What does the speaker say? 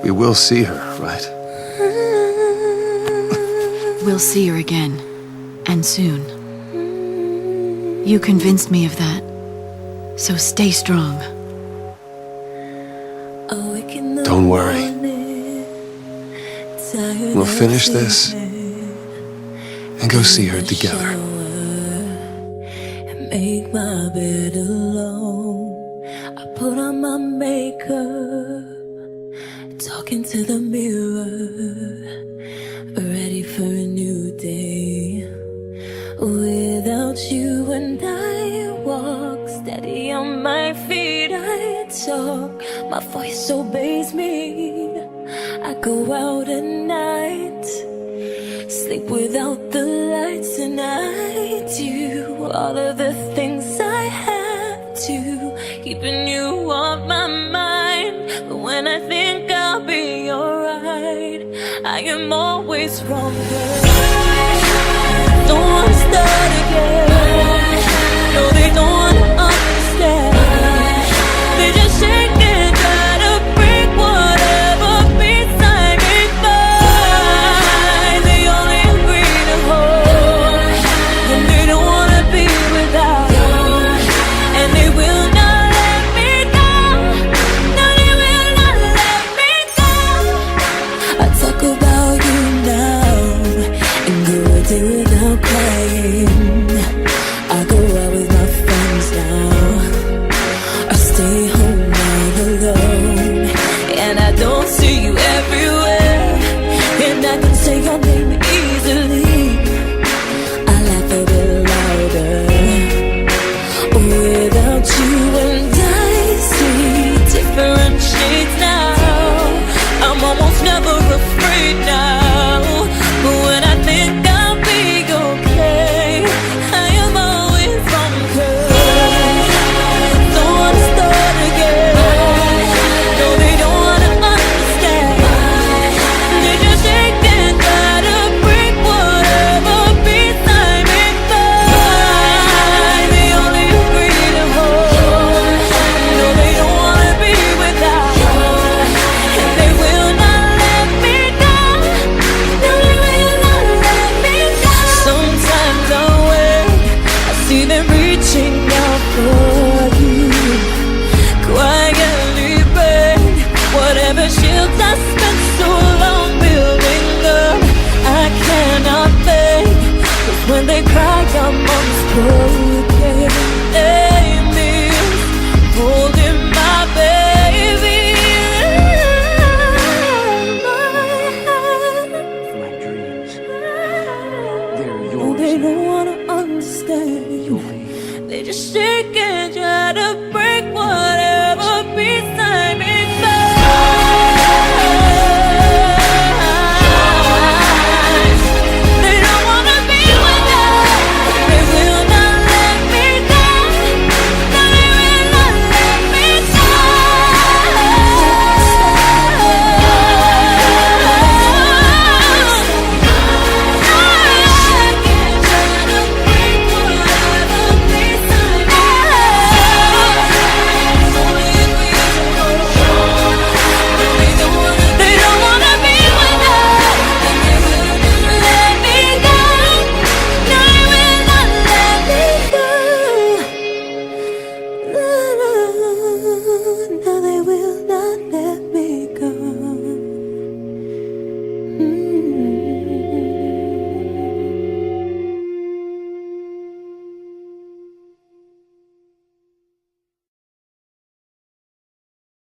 We will see her, right? We'll see her again. And soon. You convinced me of that. So stay strong. Don't worry. We'll finish this and go see her together. And make my bed alone. I put on my makeup, talking to the mirror, ready for a new day. Without you and I walk steady on my feet. I talk, my voice obeys me. I go out at night, sleep without the lights, and I do all of the things I have to, keeping you on my mind. But when I think I'll be alright, I am always wrong. Don't wanna start again. No, they don't wanna understand. They just shake and try to break whatever peace I may find. They only agree to hold, and they don't wanna be without. And they will not let me go. No, they will not let me go. I talk about you now and go a day without crying. I go out with my friends now. I stay home all alone, and I don't see you everywhere. And I can say your name easily. I laugh a bit louder. Without you and I see different shades now.